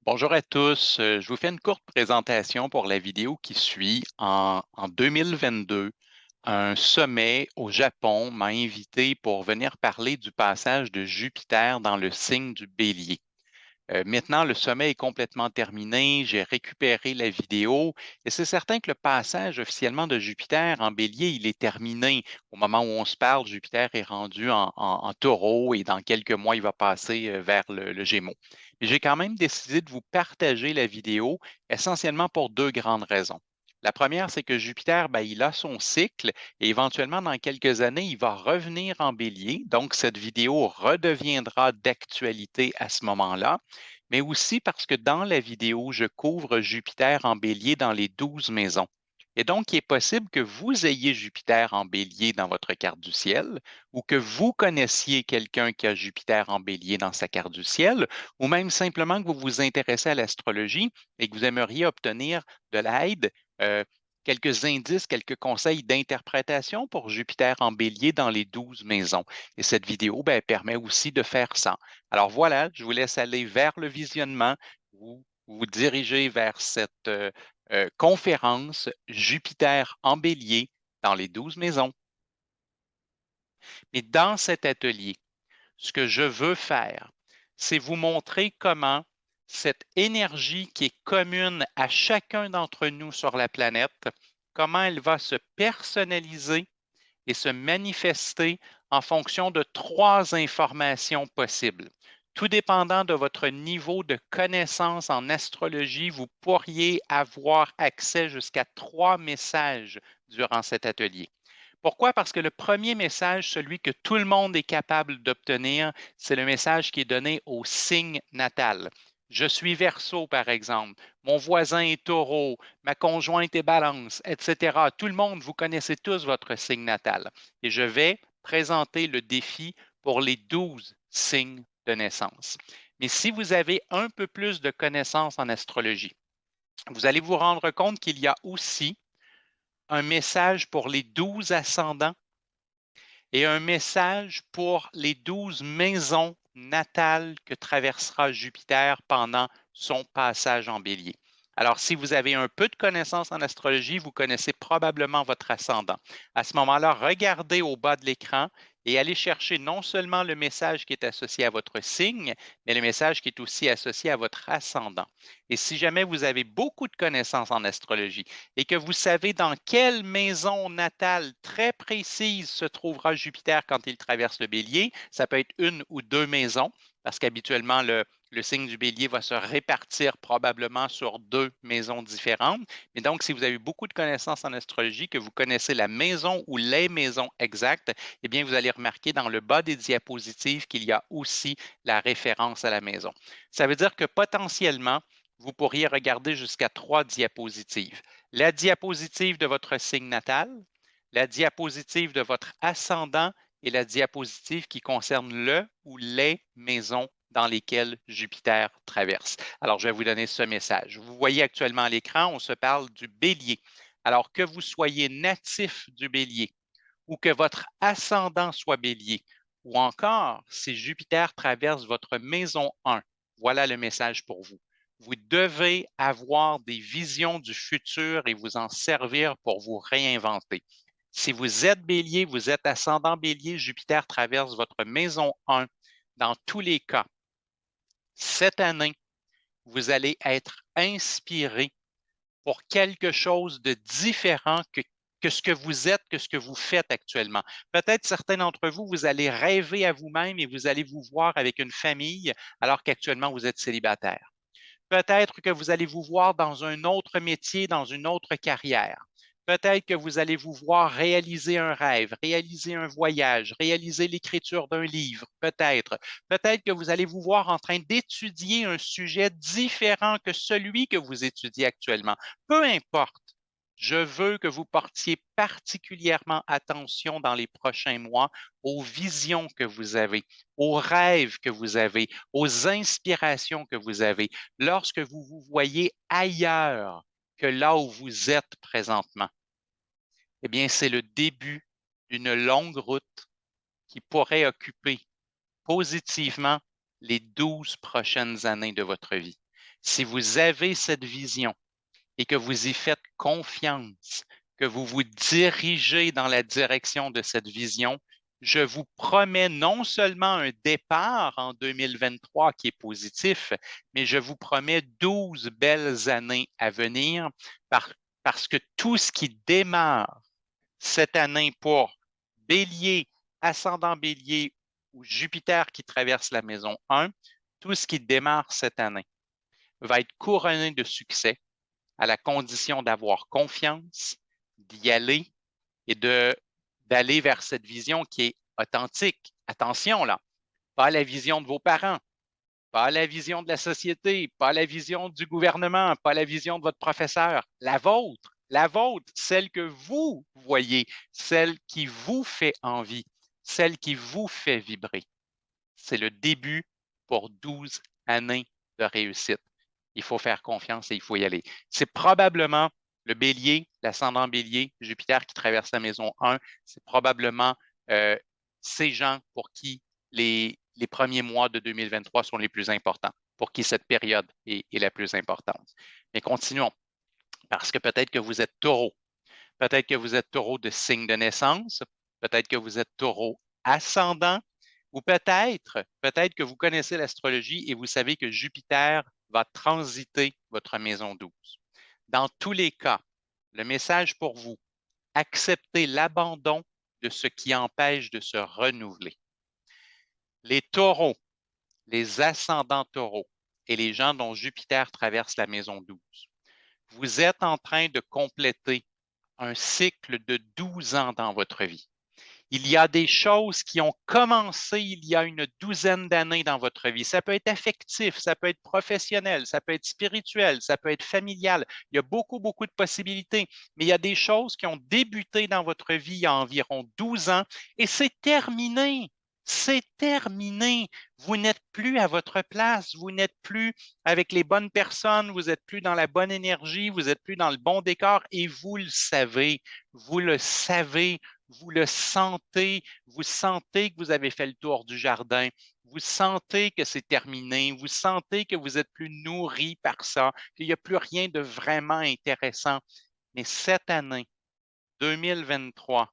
Bonjour à tous. Je vous fais une courte présentation pour la vidéo qui suit. En 2022, un sommet au Japon m'a invité pour venir parler du passage de Jupiter dans le signe du Bélier. Maintenant, le sommet est complètement terminé, j'ai récupéré la vidéo et c'est certain que le passage officiellement de Jupiter en Bélier, il est terminé. Au moment où on se parle, Jupiter est rendu en Taureau et dans quelques mois, il va passer vers le Gémeaux. Mais j'ai quand même décidé de vous partager la vidéo essentiellement pour deux grandes raisons. La première, c'est que Jupiter, ben, il a son cycle et éventuellement, dans quelques années, il va revenir en bélier. Donc, cette vidéo redeviendra d'actualité à ce moment-là, mais aussi parce que dans la vidéo, je couvre Jupiter en bélier dans les 12 maisons. Et donc, il est possible que vous ayez Jupiter en bélier dans votre carte du ciel, ou que vous connaissiez quelqu'un qui a Jupiter en bélier dans sa carte du ciel, ou même simplement que vous vous intéressez à l'astrologie et que vous aimeriez obtenir de l'aide, euh, quelques indices, quelques conseils d'interprétation pour Jupiter en bélier dans les 12 maisons. Et cette vidéo ben, permet aussi de faire ça. Alors voilà, je vous laisse aller vers le visionnement, vous dirigez vers cette conférence Jupiter en bélier dans les 12 maisons. Mais dans cet atelier, ce que je veux faire, c'est vous montrer comment cette énergie qui est commune à chacun d'entre nous sur la planète, comment elle va se personnaliser et se manifester en fonction de trois informations possibles. Tout dépendant de votre niveau de connaissance en astrologie, vous pourriez avoir accès jusqu'à trois messages durant cet atelier. Pourquoi? Parce que le premier message, celui que tout le monde est capable d'obtenir, c'est le message qui est donné au signe natal. Je suis Verseau, par exemple. Mon voisin est Taureau. Ma conjointe est Balance, etc. Tout le monde, vous connaissez tous votre signe natal. Et je vais présenter le défi pour les 12 signes de naissance. Mais si vous avez un peu plus de connaissances en astrologie, vous allez vous rendre compte qu'il y a aussi un message pour les 12 ascendants et un message pour les 12 maisons natales que traversera Jupiter pendant son passage en bélier. Alors, si vous avez un peu de connaissances en astrologie, vous connaissez probablement votre ascendant. À ce moment-là, regardez au bas de l'écran et allez chercher non seulement le message qui est associé à votre signe, mais le message qui est aussi associé à votre ascendant. Et si jamais vous avez beaucoup de connaissances en astrologie et que vous savez dans quelle maison natale très précise se trouvera Jupiter quand il traverse le bélier, ça peut être une ou deux maisons, parce qu'habituellement, le signe du bélier va se répartir probablement sur deux maisons différentes. Mais donc, si vous avez beaucoup de connaissances en astrologie, que vous connaissez la maison ou les maisons exactes, eh bien, vous allez remarquer dans le bas des diapositives qu'il y a aussi la référence à la maison. Ça veut dire que potentiellement, vous pourriez regarder jusqu'à trois diapositives. La diapositive de votre signe natal, la diapositive de votre ascendant et la diapositive qui concerne le ou les maisons dans lesquelles Jupiter traverse. Alors, je vais vous donner ce message. Vous voyez actuellement à l'écran, on se parle du bélier. Alors, que vous soyez natif du bélier ou que votre ascendant soit bélier, ou encore si Jupiter traverse votre maison 1, voilà le message pour vous. Vous devez avoir des visions du futur et vous en servir pour vous réinventer. Si vous êtes bélier, vous êtes ascendant bélier, Jupiter traverse votre maison 1. Dans tous les cas, cette année, vous allez être inspiré pour quelque chose de différent que ce que vous êtes, que ce que vous faites actuellement. Peut-être certains d'entre vous, vous allez rêver à vous-même et vous allez vous voir avec une famille alors qu'actuellement vous êtes célibataire. Peut-être que vous allez vous voir dans un autre métier, dans une autre carrière. Peut-être que vous allez vous voir réaliser un rêve, réaliser un voyage, réaliser l'écriture d'un livre. Peut-être. Peut-être que vous allez vous voir en train d'étudier un sujet différent que celui que vous étudiez actuellement. Peu importe. Je veux que vous portiez particulièrement attention dans les prochains mois aux visions que vous avez, aux rêves que vous avez, aux inspirations que vous avez, lorsque vous vous voyez ailleurs que là où vous êtes présentement. Eh bien, c'est le début d'une longue route qui pourrait occuper positivement les 12 prochaines années de votre vie. Si vous avez cette vision et que vous y faites confiance, que vous vous dirigez dans la direction de cette vision, je vous promets non seulement un départ en 2023 qui est positif, mais je vous promets 12 belles années à venir parce que tout ce qui démarre cette année pour Bélier, ascendant Bélier ou Jupiter qui traverse la maison 1, tout ce qui démarre cette année va être couronné de succès à la condition d'avoir confiance, d'y aller et d'aller vers cette vision qui est authentique. Attention là, pas la vision de vos parents, pas la vision de la société, pas la vision du gouvernement, pas la vision de votre professeur, la vôtre, celle que vous voyez, celle qui vous fait envie, celle qui vous fait vibrer. C'est le début pour 12 années de réussite. Il faut faire confiance et il faut y aller. C'est probablement le bélier, l'ascendant bélier, Jupiter qui traverse la maison 1, c'est probablement ces gens pour qui les premiers mois de 2023 sont les plus importants, pour qui cette période est la plus importante. Mais continuons, parce que peut-être que vous êtes taureau, peut-être que vous êtes taureau de signe de naissance, peut-être que vous êtes taureau ascendant, ou peut-être que vous connaissez l'astrologie et vous savez que Jupiter va transiter votre maison 12. Dans tous les cas, le message pour vous, acceptez l'abandon de ce qui empêche de se renouveler. Les taureaux, les ascendants taureaux et les gens dont Jupiter traverse la maison 12, vous êtes en train de compléter un cycle de 12 ans dans votre vie. Il y a des choses qui ont commencé il y a une douzaine d'années dans votre vie. Ça peut être affectif, ça peut être professionnel, ça peut être spirituel, ça peut être familial. Il y a beaucoup, beaucoup de possibilités, mais il y a des choses qui ont débuté dans votre vie il y a environ 12 ans et c'est terminé. C'est terminé. Vous n'êtes plus à votre place, vous n'êtes plus avec les bonnes personnes, vous n'êtes plus dans la bonne énergie, vous n'êtes plus dans le bon décor et vous le savez. Vous le savez, vous le sentez, vous sentez que vous avez fait le tour du jardin, vous sentez que c'est terminé, vous sentez que vous êtes plus nourri par ça, qu'il n'y a plus rien de vraiment intéressant. Mais cette année, 2023,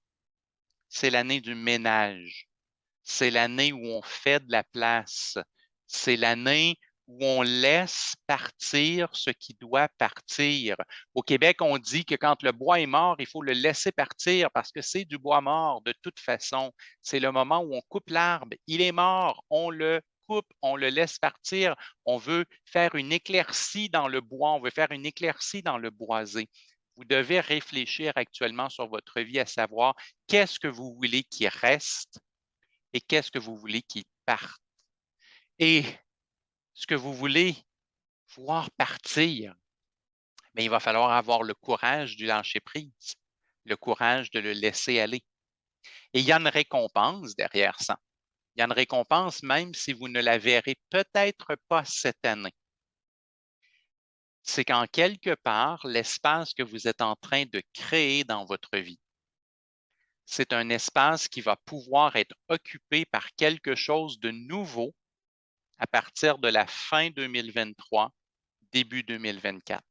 c'est l'année du ménage. C'est l'année où on fait de la place. C'est l'année où on laisse partir ce qui doit partir. Au Québec, on dit que quand le bois est mort, il faut le laisser partir parce que c'est du bois mort de toute façon. C'est le moment où on coupe l'arbre. Il est mort, on le coupe, on le laisse partir. On veut faire une éclaircie dans le bois, on veut faire une éclaircie dans le boisé. Vous devez réfléchir actuellement sur votre vie à savoir qu'est-ce que vous voulez qui reste et qu'est-ce que vous voulez qu'il parte. Et ce que vous voulez voir partir, mais il va falloir avoir le courage du lâcher-prise, le courage de le laisser aller. Et il y a une récompense derrière ça. Il y a une récompense même si vous ne la verrez peut-être pas cette année. C'est qu'en quelque part, l'espace que vous êtes en train de créer dans votre vie, c'est un espace qui va pouvoir être occupé par quelque chose de nouveau à partir de la fin 2023, début 2024.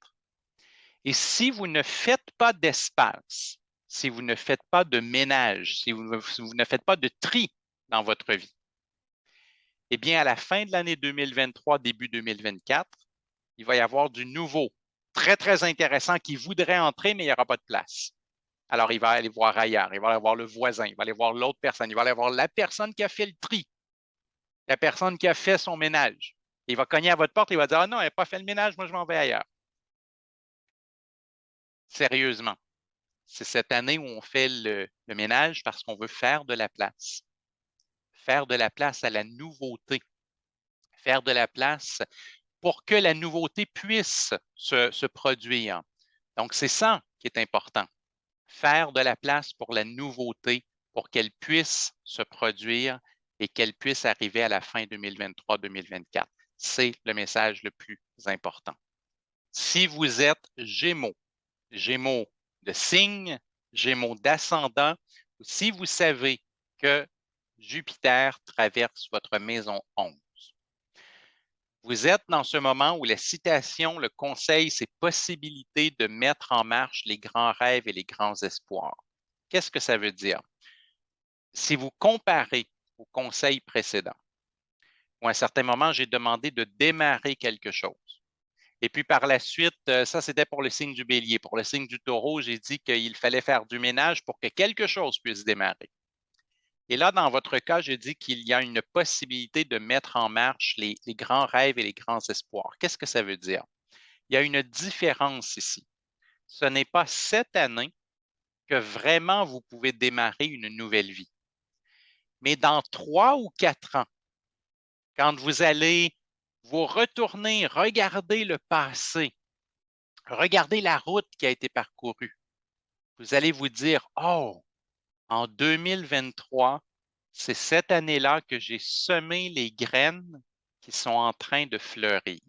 Et si vous ne faites pas d'espace, si vous ne faites pas de ménage, si vous ne faites pas de tri dans votre vie, eh bien, à la fin de l'année 2023, début 2024, il va y avoir du nouveau, très, très intéressant qui voudrait entrer, mais il n'y aura pas de place. Alors, il va aller voir ailleurs, il va aller voir le voisin, il va aller voir l'autre personne, il va aller voir la personne qui a fait le tri, la personne qui a fait son ménage. Il va cogner à votre porte et il va dire « Ah non, elle n'a pas fait le ménage, moi je m'en vais ailleurs. » Sérieusement, c'est cette année où on fait le ménage parce qu'on veut faire de la place. Faire de la place à la nouveauté. Faire de la place pour que la nouveauté puisse se produire. Donc, c'est ça qui est important. Faire de la place pour la nouveauté, pour qu'elle puisse se produire et qu'elle puisse arriver à la fin 2023-2024. C'est le message le plus important. Si vous êtes Gémeaux, Gémeaux de signe, Gémeaux d'ascendant, ou si vous savez que Jupiter traverse votre maison 11, Vous êtes dans ce moment où la citation, le conseil, c'est possibilité de mettre en marche les grands rêves et les grands espoirs. Qu'est-ce que ça veut dire? Si vous comparez au conseil précédent, où à un certain moment, j'ai demandé de démarrer quelque chose. Et puis par la suite, ça c'était pour le signe du bélier. Pour le signe du taureau, j'ai dit qu'il fallait faire du ménage pour que quelque chose puisse démarrer. Et là, dans votre cas, j'ai dit qu'il y a une possibilité de mettre en marche les grands rêves et les grands espoirs. Qu'est-ce que ça veut dire? Il y a une différence ici. Ce n'est pas cette année que vraiment vous pouvez démarrer une nouvelle vie. Mais dans 3 ou 4 ans, quand vous allez vous retourner, regarder le passé, regarder la route qui a été parcourue, vous allez vous dire, oh, en 2023, c'est cette année-là que j'ai semé les graines qui sont en train de fleurir.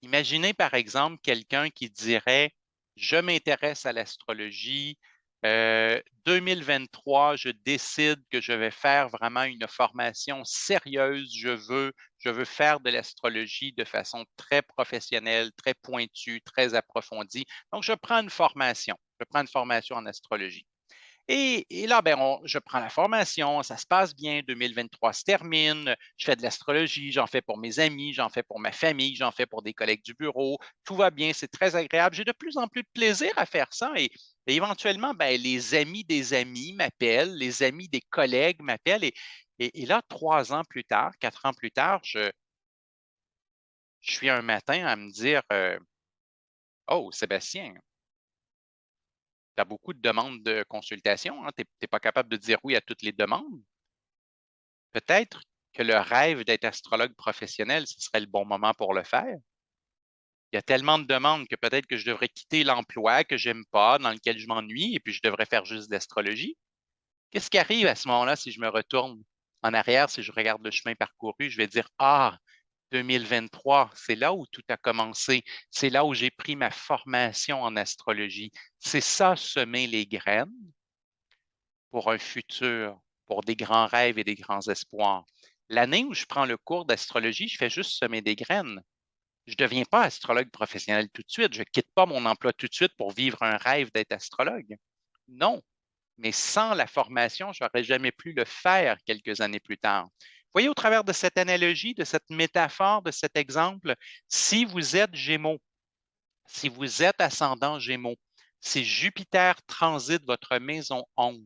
Imaginez par exemple quelqu'un qui dirait, je m'intéresse à l'astrologie, 2023, je décide que je vais faire vraiment une formation sérieuse, je veux faire de l'astrologie de façon très professionnelle, très pointue, très approfondie. Donc, je prends une formation en astrologie. Et là, ben, je prends la formation, ça se passe bien, 2023 se termine, je fais de l'astrologie, j'en fais pour mes amis, j'en fais pour ma famille, j'en fais pour des collègues du bureau, tout va bien, c'est très agréable. J'ai de plus en plus de plaisir à faire ça et éventuellement, ben, les amis des amis m'appellent, les amis des collègues m'appellent et là, 3 ans plus tard, 4 ans plus tard, je suis un matin à me dire, oh, Sébastien, tu as beaucoup de demandes de consultation, hein, tu n'es pas capable de dire oui à toutes les demandes. Peut-être que le rêve d'être astrologue professionnel, ce serait le bon moment pour le faire. Il y a tellement de demandes que peut-être que je devrais quitter l'emploi que j'aime pas, dans lequel je m'ennuie, et puis je devrais faire juste de l'astrologie. Qu'est-ce qui arrive à ce moment-là si je me retourne en arrière, si je regarde le chemin parcouru, je vais dire, ah, 2023, c'est là où tout a commencé. C'est là où j'ai pris ma formation en astrologie. C'est ça, semer les graines pour un futur, pour des grands rêves et des grands espoirs. L'année où je prends le cours d'astrologie, je fais juste semer des graines. Je ne deviens pas astrologue professionnel tout de suite. Je ne quitte pas mon emploi tout de suite pour vivre un rêve d'être astrologue. Non, mais sans la formation, je n'aurais jamais pu le faire quelques années plus tard. Voyez, au travers de cette analogie, de cette métaphore, de cet exemple, si vous êtes Gémeaux, si vous êtes ascendant Gémeaux, si Jupiter transite votre maison 11,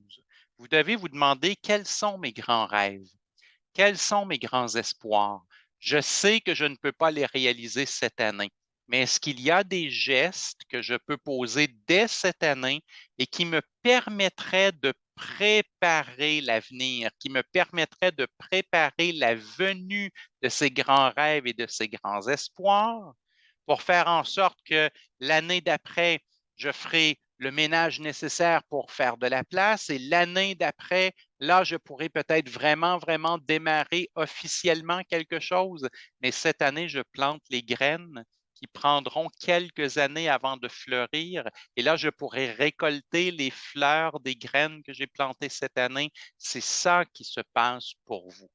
vous devez vous demander quels sont mes grands rêves, quels sont mes grands espoirs. Je sais que je ne peux pas les réaliser cette année, mais est-ce qu'il y a des gestes que je peux poser dès cette année et qui me permettraient de préparer l'avenir, qui me permettraient de préparer la venue de ces grands rêves et de ces grands espoirs pour faire en sorte que l'année d'après, je ferai le ménage nécessaire pour faire de la place et l'année d'après, là, je pourrais peut-être vraiment, vraiment démarrer officiellement quelque chose. Mais cette année, je plante les graines qui prendront quelques années avant de fleurir. Et là, je pourrais récolter les fleurs des graines que j'ai plantées cette année. C'est ça qui se passe pour vous.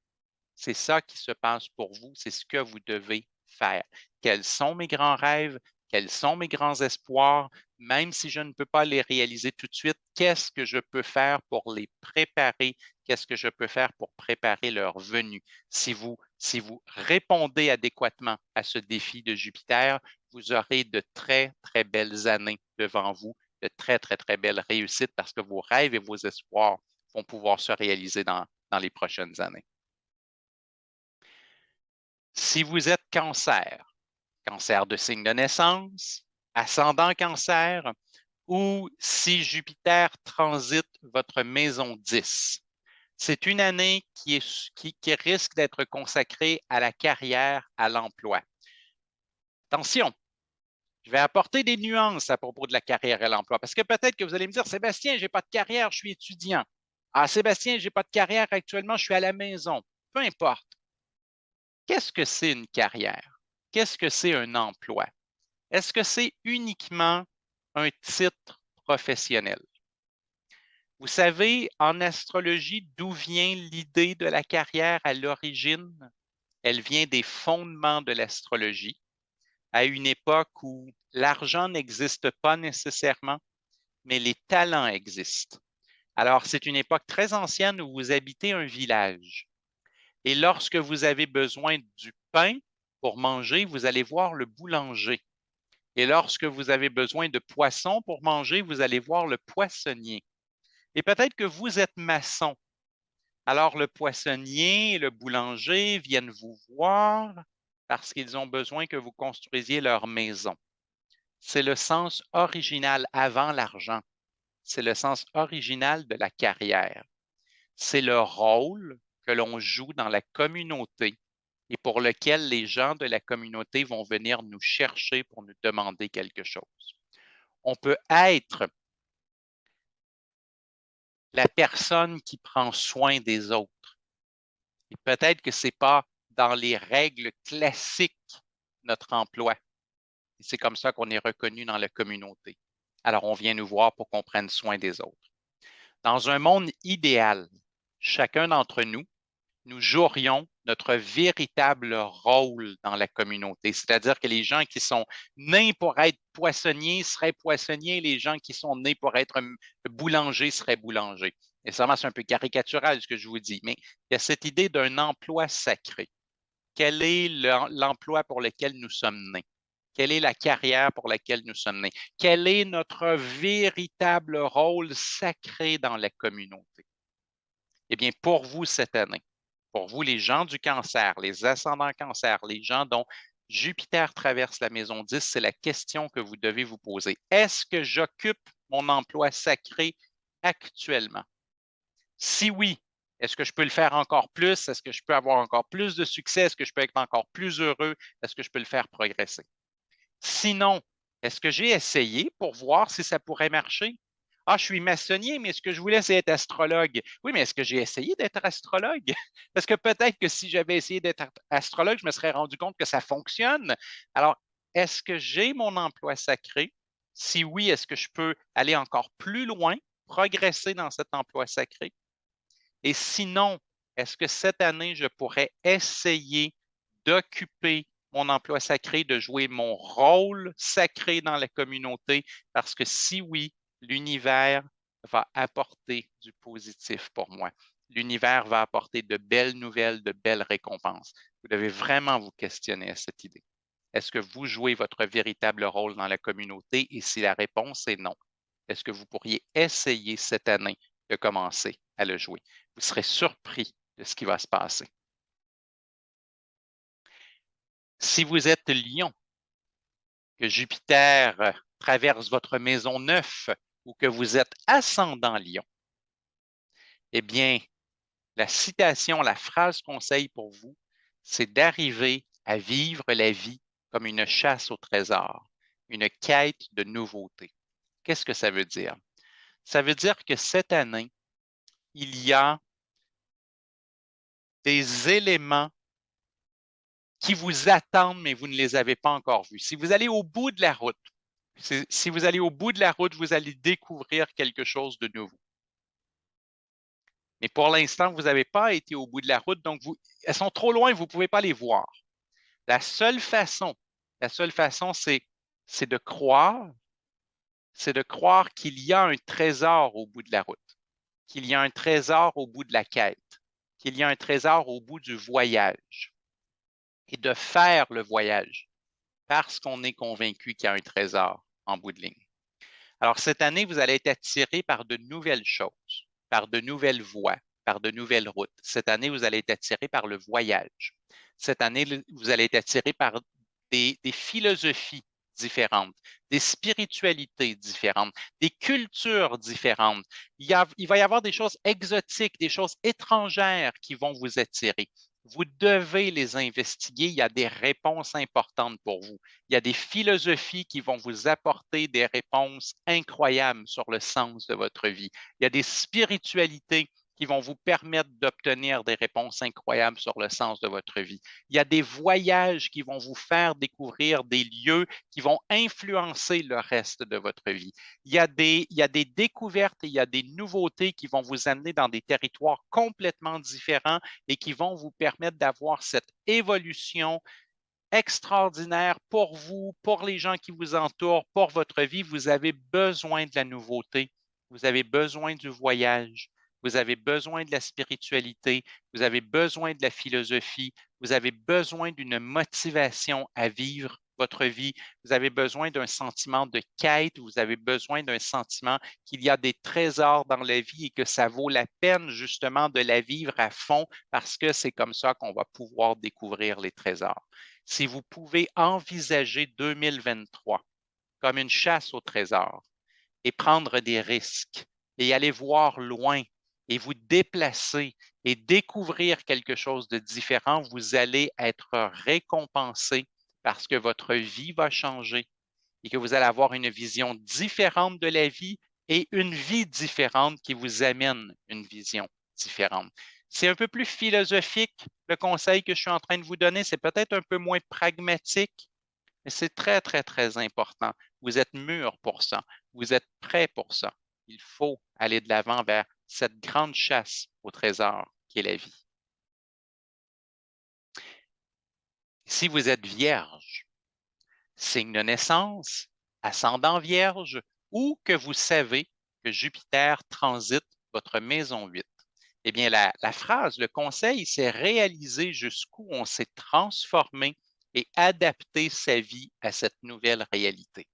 C'est ça qui se passe pour vous. C'est ce que vous devez faire. Quels sont mes grands rêves? Quels sont mes grands espoirs? Même si je ne peux pas les réaliser tout de suite, qu'est-ce que je peux faire pour les préparer? Qu'est-ce que je peux faire pour préparer leur venue? Si vous répondez adéquatement à ce défi de Jupiter, vous aurez de très, très belles années devant vous, de très, très, très belles réussites parce que vos rêves et vos espoirs vont pouvoir se réaliser dans les prochaines années. Si vous êtes cancer, cancer de signe de naissance, ascendant cancer, ou si Jupiter transite votre maison 10, c'est une année qui risque d'être consacrée à la carrière, à l'emploi. Attention, je vais apporter des nuances à propos de la carrière et l'emploi, parce que peut-être que vous allez me dire, Sébastien, je n'ai pas de carrière, je suis étudiant. Ah, Sébastien, je n'ai pas de carrière actuellement, je suis à la maison. Peu importe. Qu'est-ce que c'est une carrière? Qu'est-ce que c'est un emploi? Est-ce que c'est uniquement un titre professionnel? Vous savez, en astrologie, d'où vient l'idée de la carrière à l'origine? Elle vient des fondements de l'astrologie, à une époque où l'argent n'existe pas nécessairement, mais les talents existent. Alors, c'est une époque très ancienne où vous habitez un village. Et lorsque vous avez besoin du pain pour manger, vous allez voir le boulanger. Et lorsque vous avez besoin de poisson pour manger, vous allez voir le poissonnier. Et peut-être que vous êtes maçon. Alors, le poissonnier et le boulanger viennent vous voir parce qu'ils ont besoin que vous construisiez leur maison. C'est le sens original avant l'argent. C'est le sens original de la carrière. C'est le rôle que l'on joue dans la communauté et pour lequel les gens de la communauté vont venir nous chercher pour nous demander quelque chose. On peut être la personne qui prend soin des autres. Et peut-être que ce n'est pas dans les règles classiques notre emploi. Et c'est comme ça qu'on est reconnu dans la communauté. Alors, on vient nous voir pour qu'on prenne soin des autres. Dans un monde idéal, chacun d'entre nous, nous jouerions notre véritable rôle dans la communauté. C'est-à-dire que les gens qui sont nés pour être poissonniers seraient poissonniers, les gens qui sont nés pour être boulangers seraient boulangers. Et ça, c'est un peu caricatural ce que je vous dis, mais il y a cette idée d'un emploi sacré. Quel est l'emploi pour lequel nous sommes nés? Quelle est la carrière pour laquelle nous sommes nés? Quel est notre véritable rôle sacré dans la communauté? Eh bien, pour vous cette année, pour vous les gens du cancer, les ascendants cancer, les gens dont Jupiter traverse la maison 10, c'est la question que vous devez vous poser. Est-ce que j'occupe mon emploi sacré actuellement? Si oui, est-ce que je peux le faire encore plus? Est-ce que je peux avoir encore plus de succès? Est-ce que je peux être encore plus heureux? Est-ce que je peux le faire progresser? Sinon, est-ce que j'ai essayé pour voir si ça pourrait marcher? Ah, je suis maçonnier, mais ce que je voulais, c'est être astrologue. Oui, mais est-ce que j'ai essayé d'être astrologue? Parce que peut-être que si j'avais essayé d'être astrologue, je me serais rendu compte que ça fonctionne. Alors, est-ce que j'ai mon emploi sacré? Si oui, est-ce que je peux aller encore plus loin, progresser dans cet emploi sacré? Et sinon, est-ce que cette année, je pourrais essayer d'occuper mon emploi sacré, de jouer mon rôle sacré dans la communauté? Parce que si oui, l'univers va apporter du positif pour moi. L'univers va apporter de belles nouvelles, de belles récompenses. Vous devez vraiment vous questionner à cette idée. Est-ce que vous jouez votre véritable rôle dans la communauté? Et si la réponse est non, est-ce que vous pourriez essayer cette année de commencer à le jouer? Vous serez surpris de ce qui va se passer. Si vous êtes Lion, que Jupiter traverse votre maison 9 ou que vous êtes ascendant Lion, eh bien, la citation, la phrase conseil pour vous, c'est d'arriver à vivre la vie comme une chasse au trésor, une quête de nouveauté. Qu'est-ce que ça veut dire? Ça veut dire que cette année, il y a des éléments qui vous attendent, mais vous ne les avez pas encore vus. Si vous allez au bout de la route, si vous allez au bout de la route, vous allez découvrir quelque chose de nouveau. Mais pour l'instant, vous n'avez pas été au bout de la route, donc elles sont trop loin, vous ne pouvez pas les voir. La seule façon, c'est de croire, qu'il y a un trésor au bout de la route, qu'il y a un trésor au bout de la quête, qu'il y a un trésor au bout du voyage et de faire le voyage parce qu'on est convaincu qu'il y a un trésor en bout de ligne. Alors, cette année, vous allez être attiré par de nouvelles choses, par de nouvelles voies, par de nouvelles routes. Cette année, vous allez être attiré par le voyage. Cette année, vous allez être attiré par des philosophies différentes, des spiritualités différentes, des cultures différentes. Il va y avoir des choses exotiques, des choses étrangères qui vont vous attirer. Vous devez les investiguer. Il y a des réponses importantes pour vous. Il y a des philosophies qui vont vous apporter des réponses incroyables sur le sens de votre vie. Il y a des spiritualités qui qui vont vous permettre d'obtenir des réponses incroyables sur le sens de votre vie. Il y a des voyages qui vont vous faire découvrir des lieux qui vont influencer le reste de votre vie. Il y a des découvertes et il y a des nouveautés qui vont vous amener dans des territoires complètement différents et qui vont vous permettre d'avoir cette évolution extraordinaire pour vous, pour les gens qui vous entourent, pour votre vie. Vous avez besoin de la nouveauté, vous avez besoin du voyage, vous avez besoin de la spiritualité, vous avez besoin de la philosophie, vous avez besoin d'une motivation à vivre votre vie, vous avez besoin d'un sentiment de quête, vous avez besoin d'un sentiment qu'il y a des trésors dans la vie et que ça vaut la peine justement de la vivre à fond parce que c'est comme ça qu'on va pouvoir découvrir les trésors. Si vous pouvez envisager 2023 comme une chasse au trésor et prendre des risques et aller voir loin et vous déplacer et découvrir quelque chose de différent, vous allez être récompensé parce que votre vie va changer et que vous allez avoir une vision différente de la vie et une vie différente qui vous amène une vision différente. C'est un peu plus philosophique, le conseil que je suis en train de vous donner. C'est peut-être un peu moins pragmatique, mais c'est très, très, très important. Vous êtes mûr pour ça. Vous êtes prêt pour ça. Il faut aller de l'avant vers cette grande chasse au trésor qui est la vie. Si vous êtes vierge, signe de naissance, ascendant vierge, ou que vous savez que Jupiter transite votre maison 8. Eh bien, la phrase, le conseil, c'est réaliser jusqu'où on s'est transformé et adapter sa vie à cette nouvelle réalité.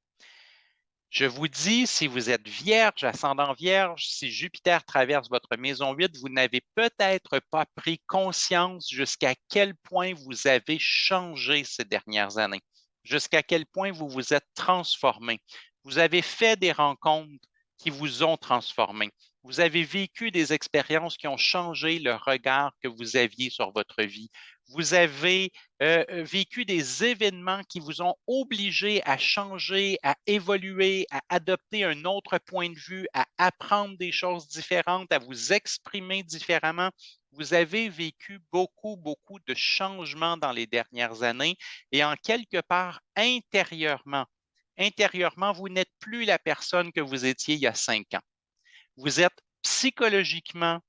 Je vous dis, si vous êtes vierge, ascendant vierge, si Jupiter traverse votre maison 8, vous n'avez peut-être pas pris conscience jusqu'à quel point vous avez changé ces dernières années, jusqu'à quel point vous vous êtes transformé. Vous avez fait des rencontres qui vous ont transformé. Vous avez vécu des expériences qui ont changé le regard que vous aviez sur votre vie. Vous avez vécu des événements qui vous ont obligé à changer, à évoluer, à adopter un autre point de vue, à apprendre des choses différentes, à vous exprimer différemment. Vous avez vécu beaucoup, beaucoup de changements dans les dernières années et en quelque part, intérieurement, vous n'êtes plus la personne que vous étiez il y a 5 ans. Vous êtes psychologiquement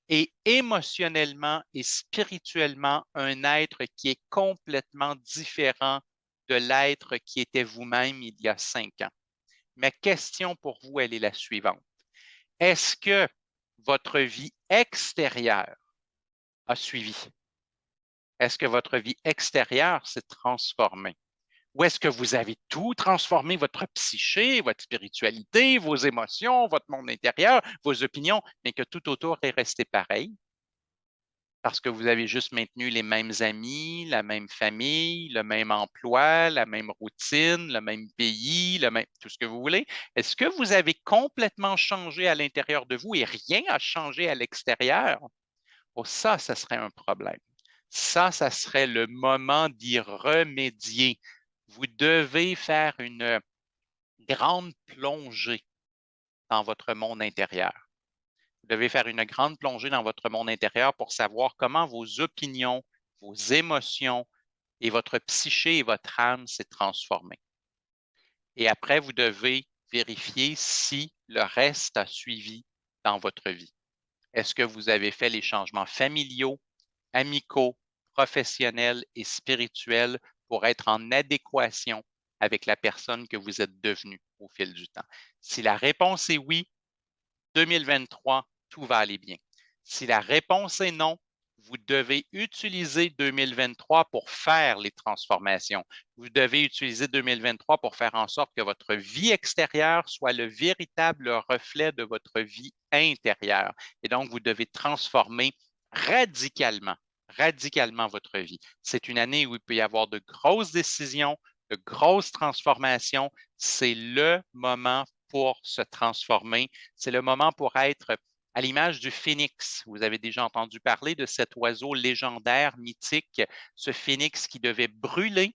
et émotionnellement et spirituellement un être qui est complètement différent de l'être qui était vous-même il y a 5 ans. Ma question pour vous, elle est la suivante. Est-ce que votre vie extérieure a suivi? Est-ce que votre vie extérieure s'est transformée? Ou est-ce que vous avez tout transformé, votre psyché, votre spiritualité, vos émotions, votre monde intérieur, vos opinions, mais que tout autour est resté pareil? Parce que vous avez juste maintenu les mêmes amis, la même famille, le même emploi, la même routine, le même pays, tout ce que vous voulez. Est-ce que vous avez complètement changé à l'intérieur de vous et rien n'a changé à l'extérieur? Oh, ça serait un problème. Ça serait le moment d'y remédier. Vous devez faire une grande plongée dans votre monde intérieur. Vous devez faire une grande plongée dans votre monde intérieur pour savoir comment vos opinions, vos émotions et votre psyché et votre âme s'est transformée. Et après, vous devez vérifier si le reste a suivi dans votre vie. Est-ce que vous avez fait les changements familiaux, amicaux, professionnels et spirituels pour être en adéquation avec la personne que vous êtes devenue au fil du temps? Si la réponse est oui, 2023, tout va aller bien. Si la réponse est non, vous devez utiliser 2023 pour faire les transformations. Vous devez utiliser 2023 pour faire en sorte que votre vie extérieure soit le véritable reflet de votre vie intérieure. Et donc, vous devez transformer radicalement votre vie. C'est une année où il peut y avoir de grosses décisions, de grosses transformations. C'est le moment pour se transformer. C'est le moment pour être à l'image du phénix. Vous avez déjà entendu parler de cet oiseau légendaire, mythique, ce phénix qui devait brûler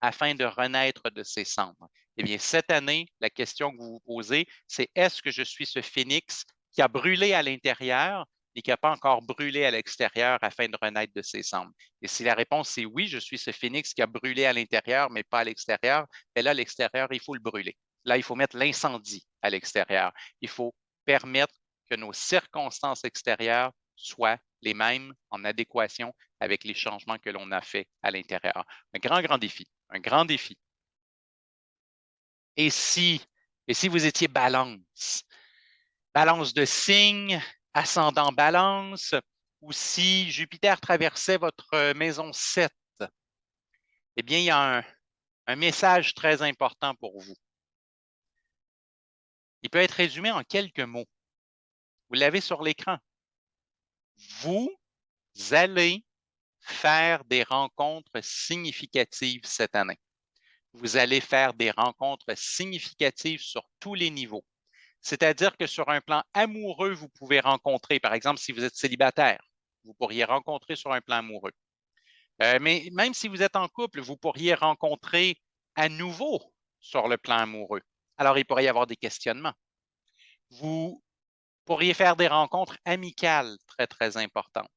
afin de renaître de ses cendres. Eh bien, cette année, la question que vous vous posez, c'est est-ce que je suis ce phénix qui a brûlé à l'intérieur et qui n'a pas encore brûlé à l'extérieur afin de renaître de ses cendres? Et si la réponse est oui, je suis ce phénix qui a brûlé à l'intérieur, mais pas à l'extérieur, bien là, à l'extérieur, il faut le brûler. Là, il faut mettre l'incendie à l'extérieur. Il faut permettre que nos circonstances extérieures soient les mêmes en adéquation avec les changements que l'on a faits à l'intérieur. Un grand, grand défi. Un grand défi. Et si vous étiez balance, balance de signes, ascendant balance, ou si Jupiter traversait votre maison 7, eh bien, il y a un message très important pour vous. Il peut être résumé en quelques mots. Vous l'avez sur l'écran. Vous allez faire des rencontres significatives cette année. Vous allez faire des rencontres significatives sur tous les niveaux. C'est-à-dire que sur un plan amoureux, vous pouvez rencontrer, par exemple, si vous êtes célibataire, vous pourriez rencontrer sur un plan amoureux. Mais même si vous êtes en couple, vous pourriez rencontrer à nouveau sur le plan amoureux. Alors, il pourrait y avoir des questionnements. Vous pourriez faire des rencontres amicales très, très importantes.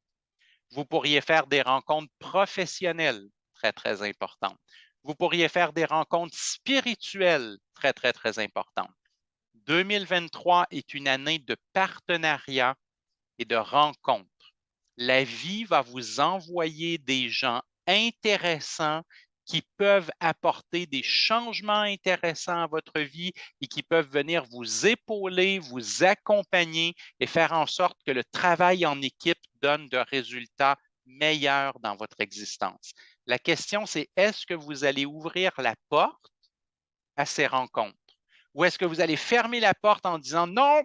Vous pourriez faire des rencontres professionnelles très, très importantes. Vous pourriez faire des rencontres spirituelles très, très, très importantes. 2023 est une année de partenariat et de rencontres. La vie va vous envoyer des gens intéressants qui peuvent apporter des changements intéressants à votre vie et qui peuvent venir vous épauler, vous accompagner et faire en sorte que le travail en équipe donne de résultats meilleurs dans votre existence. La question, c'est est-ce que vous allez ouvrir la porte à ces rencontres? Ou est-ce que vous allez fermer la porte en disant non,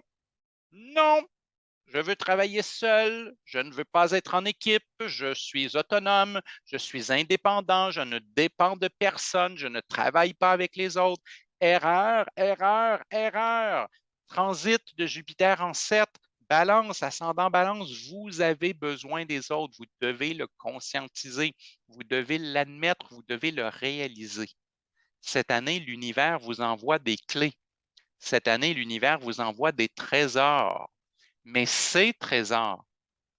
non, je veux travailler seul, je ne veux pas être en équipe, je suis autonome, je suis indépendant, je ne dépends de personne, je ne travaille pas avec les autres. Erreur, erreur, erreur. Transit de Jupiter en 7, balance, ascendant balance, vous avez besoin des autres, vous devez le conscientiser, vous devez l'admettre, vous devez le réaliser. Cette année, l'univers vous envoie des clés. Cette année, l'univers vous envoie des trésors. Mais ces trésors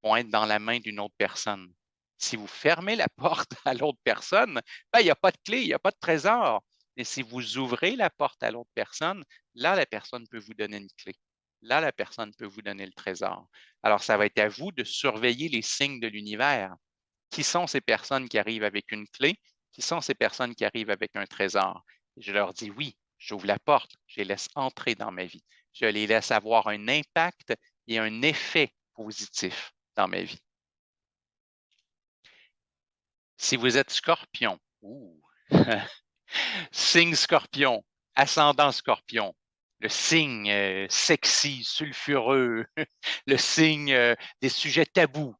vont être dans la main d'une autre personne. Si vous fermez la porte à l'autre personne, ben, il n'y a pas de clé, il n'y a pas de trésor. Et si vous ouvrez la porte à l'autre personne, là, la personne peut vous donner une clé. Là, la personne peut vous donner le trésor. Alors, ça va être à vous de surveiller les signes de l'univers. Qui sont ces personnes qui arrivent avec une clé? Qui sont ces personnes qui arrivent avec un trésor? Et je leur dis oui, j'ouvre la porte, je les laisse entrer dans ma vie. Je les laisse avoir un impact et un effet positif dans ma vie. Si vous êtes scorpion, signe scorpion, ascendant scorpion, le signe sexy, sulfureux, le signe des sujets tabous.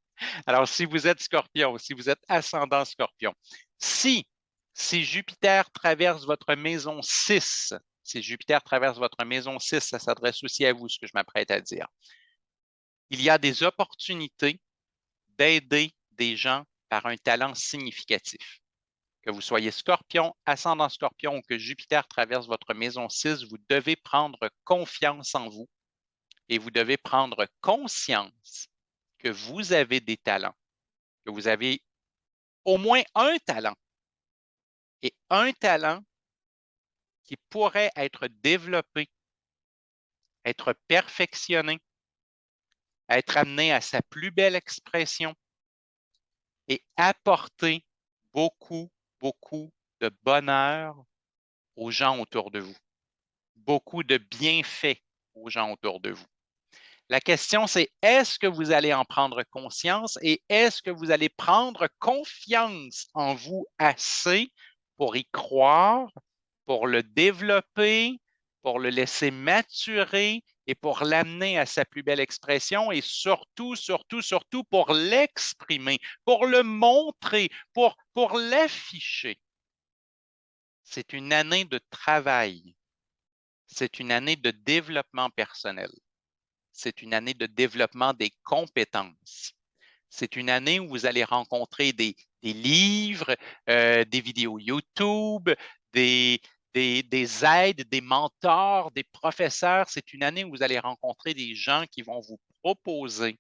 Alors, si vous êtes scorpion, si vous êtes ascendant scorpion, si Jupiter traverse votre maison 6, si Jupiter traverse votre maison 6, ça s'adresse aussi à vous, ce que je m'apprête à dire. Il y a des opportunités d'aider des gens par un talent significatif. Que vous soyez scorpion, ascendant scorpion ou que Jupiter traverse votre maison 6, vous devez prendre confiance en vous et vous devez prendre conscience que vous avez des talents, que vous avez au moins un talent et un talent qui pourrait être développé, être perfectionné, être amené à sa plus belle expression et apporter beaucoup, beaucoup de bonheur aux gens autour de vous, beaucoup de bienfaits aux gens autour de vous. La question, c'est est-ce que vous allez en prendre conscience et est-ce que vous allez prendre confiance en vous assez pour y croire, pour le développer, pour le laisser maturer et pour l'amener à sa plus belle expression et surtout, surtout, surtout pour l'exprimer, pour le montrer, pour l'afficher. C'est une année de travail. C'est une année de développement personnel. C'est une année de développement des compétences. C'est une année où vous allez rencontrer des livres, des vidéos YouTube, des aides, des mentors, des professeurs. C'est une année où vous allez rencontrer des gens qui vont vous proposer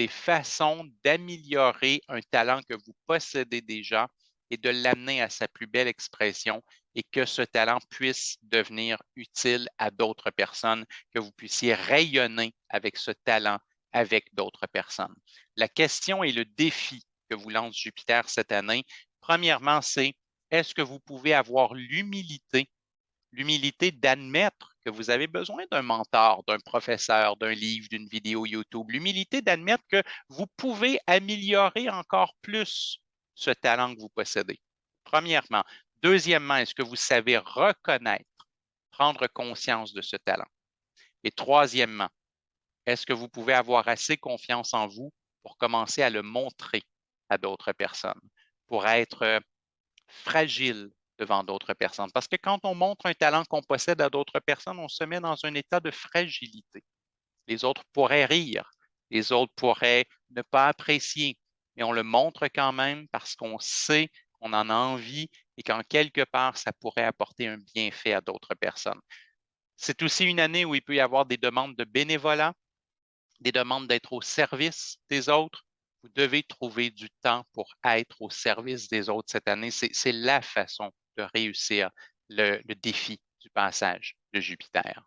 des façons d'améliorer un talent que vous possédez déjà et de l'amener à sa plus belle expression et que ce talent puisse devenir utile à d'autres personnes, que vous puissiez rayonner avec ce talent avec d'autres personnes. La question et le défi que vous lance Jupiter cette année, premièrement, c'est est-ce que vous pouvez avoir l'humilité d'admettre que vous avez besoin d'un mentor, d'un professeur, d'un livre, d'une vidéo YouTube, l'humilité d'admettre que vous pouvez améliorer encore plus ce talent que vous possédez. Premièrement. Deuxièmement, est-ce que vous savez reconnaître, prendre conscience de ce talent? Et troisièmement, est-ce que vous pouvez avoir assez confiance en vous pour commencer à le montrer à d'autres personnes, pour être fragile devant d'autres personnes? Parce que quand on montre un talent qu'on possède à d'autres personnes, on se met dans un état de fragilité. Les autres pourraient rire, les autres pourraient ne pas apprécier, mais on le montre quand même parce qu'on sait qu'on en a envie et qu'en quelque part, ça pourrait apporter un bienfait à d'autres personnes. C'est aussi une année où il peut y avoir des demandes de bénévolat, des demandes d'être au service des autres. Vous devez trouver du temps pour être au service des autres cette année. C'est la façon de réussir le défi du passage de Jupiter.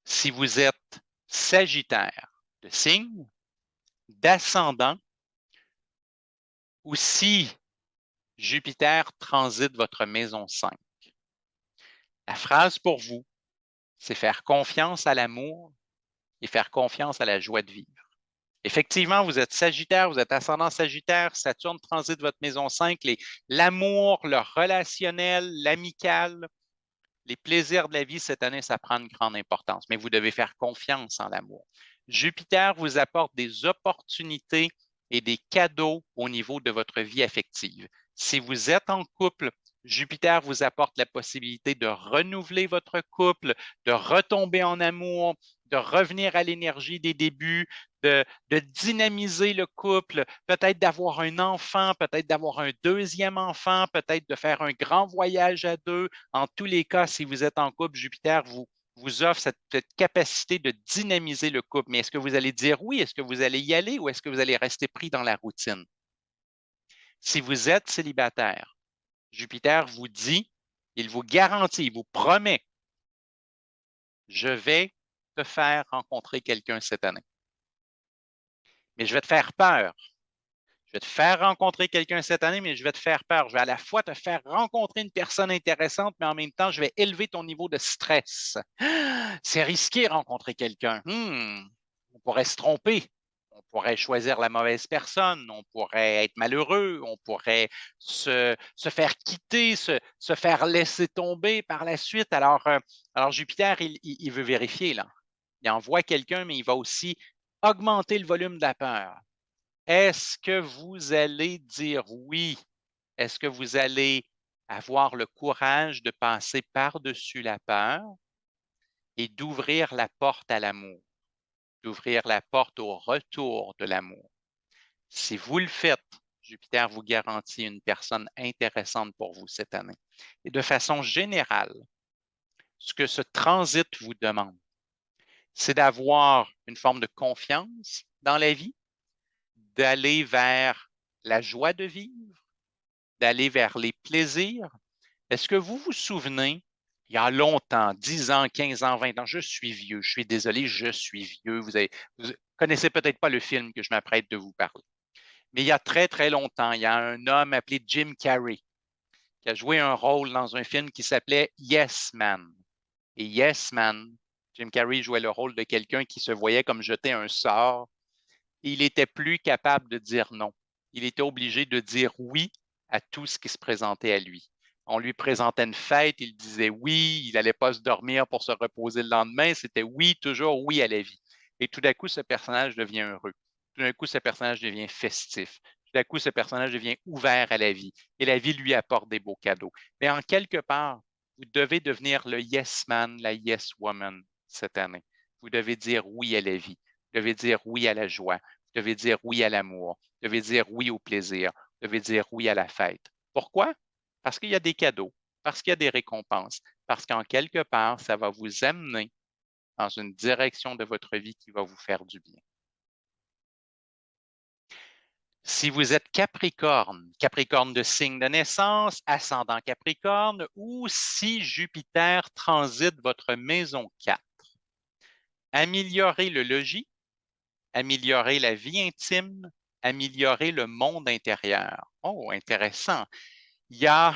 Si vous êtes Sagittaire de signe, d'ascendant, ou si Jupiter transite votre maison 5, la phrase pour vous, c'est faire confiance à l'amour et faire confiance à la joie de vivre. Effectivement, vous êtes Sagittaire, vous êtes ascendant Sagittaire, Saturne transite votre maison 5, l'amour, le relationnel, l'amical, les plaisirs de la vie cette année, ça prend une grande importance, mais vous devez faire confiance en l'amour. Jupiter vous apporte des opportunités et des cadeaux au niveau de votre vie affective. Si vous êtes en couple, Jupiter vous apporte la possibilité de renouveler votre couple, de retomber en amour, de revenir à l'énergie des débuts, de dynamiser le couple, peut-être d'avoir un enfant, peut-être d'avoir un deuxième enfant, peut-être de faire un grand voyage à deux. En tous les cas, si vous êtes en couple, Jupiter vous offre cette capacité de dynamiser le couple. Mais est-ce que vous allez dire oui? Est-ce que vous allez y aller ou est-ce que vous allez rester pris dans la routine? Si vous êtes célibataire, Jupiter vous dit, il vous garantit, il vous promet, je vais te faire rencontrer quelqu'un cette année. Mais je vais te faire peur. Je vais te faire rencontrer quelqu'un cette année, mais je vais te faire peur. Je vais à la fois te faire rencontrer une personne intéressante, mais en même temps, je vais élever ton niveau de stress. C'est risqué rencontrer quelqu'un. On pourrait se tromper. On pourrait choisir la mauvaise personne. On pourrait être malheureux. On pourrait se faire quitter, se faire laisser tomber par la suite. Alors Jupiter, il veut vérifier, là. Il envoie quelqu'un, mais il va aussi augmenter le volume de la peur. Est-ce que vous allez dire oui? Est-ce que vous allez avoir le courage de passer par-dessus la peur et d'ouvrir la porte à l'amour, d'ouvrir la porte au retour de l'amour? Si vous le faites, Jupiter vous garantit une personne intéressante pour vous cette année. Et de façon générale, ce que ce transit vous demande, c'est d'avoir une forme de confiance dans la vie, d'aller vers la joie de vivre, d'aller vers les plaisirs. Est-ce que vous vous souvenez, il y a longtemps, 10 ans, 15 ans, 20 ans, je suis vieux, je suis désolé, je suis vieux. Vous ne connaissez peut-être pas le film que je m'apprête de vous parler. Mais il y a très, très longtemps, il y a un homme appelé Jim Carrey qui a joué un rôle dans un film qui s'appelait Yes Man. Et Yes Man, Jim Carrey jouait le rôle de quelqu'un qui se voyait comme jeter un sort et il n'était plus capable de dire non. Il était obligé de dire oui à tout ce qui se présentait à lui. On lui présentait une fête, il disait oui, il n'allait pas se dormir pour se reposer le lendemain, c'était oui, toujours oui à la vie. Et tout d'un coup, ce personnage devient heureux. Tout d'un coup, ce personnage devient festif. Tout d'un coup, ce personnage devient ouvert à la vie. Et la vie lui apporte des beaux cadeaux. Mais en quelque part, vous devez devenir le yes man, la yes woman cette année. Vous devez dire oui à la vie. Vous devez dire oui à la joie. Vous devez dire oui à l'amour. Vous devez dire oui au plaisir. Vous devez dire oui à la fête. Pourquoi? Parce qu'il y a des cadeaux, parce qu'il y a des récompenses, parce qu'en quelque part, ça va vous amener dans une direction de votre vie qui va vous faire du bien. Si vous êtes Capricorne, Capricorne de signe de naissance, ascendant Capricorne, ou si Jupiter transite votre maison 4, améliorer le logis, améliorer la vie intime, améliorer le monde intérieur. Oh, intéressant. Il y a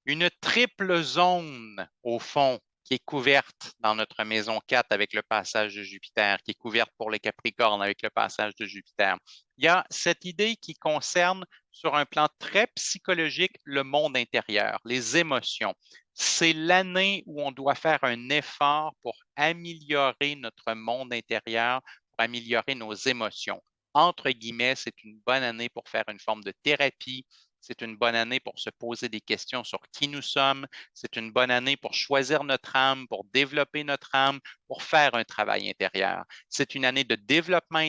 une triple zone, au fond, qui est couverte dans notre maison 4 avec le passage de Jupiter, qui est couverte pour les Capricornes avec le passage de Jupiter. Il y a cette idée qui concerne, sur un plan très psychologique, le monde intérieur, les émotions. C'est l'année où on doit faire un effort pour améliorer notre monde intérieur, pour améliorer nos émotions. Entre guillemets, c'est une bonne année pour faire une forme de thérapie. C'est une bonne année pour se poser des questions sur qui nous sommes. C'est une bonne année pour choisir notre âme, pour développer notre âme, pour faire un travail intérieur. C'est une année de développement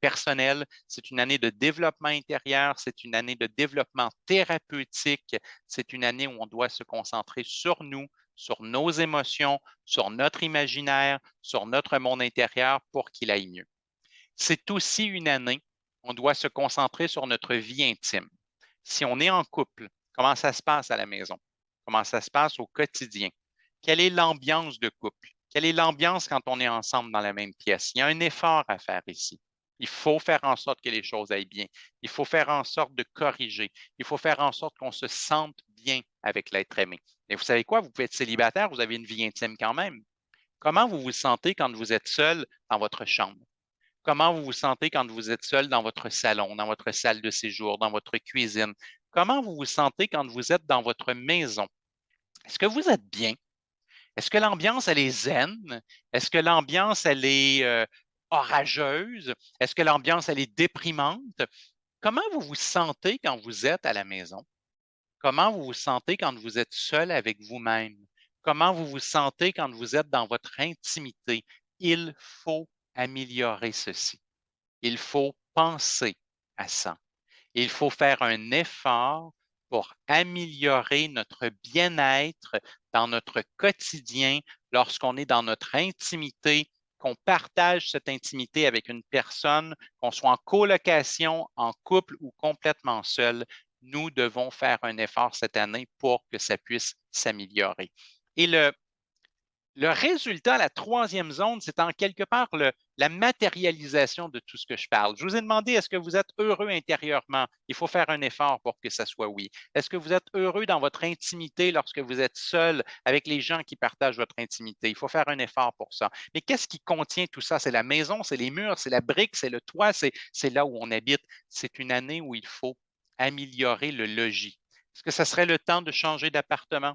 personnel. C'est une année de développement intérieur. C'est une année de développement thérapeutique. C'est une année où on doit se concentrer sur nous, sur nos émotions, sur notre imaginaire, sur notre monde intérieur pour qu'il aille mieux. C'est aussi une année où on doit se concentrer sur notre vie intime. Si on est en couple, comment ça se passe à la maison? Comment ça se passe au quotidien? Quelle est l'ambiance de couple? Quelle est l'ambiance quand on est ensemble dans la même pièce? Il y a un effort à faire ici. Il faut faire en sorte que les choses aillent bien. Il faut faire en sorte de corriger. Il faut faire en sorte qu'on se sente bien avec l'être aimé. Et vous savez quoi? Vous pouvez être célibataire, vous avez une vie intime quand même. Comment vous vous sentez quand vous êtes seul dans votre chambre? Comment vous vous sentez quand vous êtes seul dans votre salon, dans votre salle de séjour, dans votre cuisine? Comment vous vous sentez quand vous êtes dans votre maison? Est-ce que vous êtes bien? Est-ce que l'ambiance, elle est zen? Est-ce que l'ambiance, elle est orageuse? Est-ce que l'ambiance, elle est déprimante? Comment vous vous sentez quand vous êtes à la maison? Comment vous vous sentez quand vous êtes seul avec vous-même? Comment vous vous sentez quand vous êtes dans votre intimité? Il faut améliorer ceci. Il faut penser à ça. Il faut faire un effort pour améliorer notre bien-être dans notre quotidien lorsqu'on est dans notre intimité, qu'on partage cette intimité avec une personne, qu'on soit en colocation, en couple ou complètement seul. Nous devons faire un effort cette année pour que ça puisse s'améliorer. Et le résultat, la troisième zone, c'est en quelque part la matérialisation de tout ce que je parle. Je vous ai demandé, est-ce que vous êtes heureux intérieurement? Il faut faire un effort pour que ça soit oui. Est-ce que vous êtes heureux dans votre intimité lorsque vous êtes seul avec les gens qui partagent votre intimité? Il faut faire un effort pour ça. Mais qu'est-ce qui contient tout ça? C'est la maison, c'est les murs, c'est la brique, c'est le toit, c'est là où on habite. C'est une année où il faut améliorer le logis. Est-ce que ça serait le temps de changer d'appartement?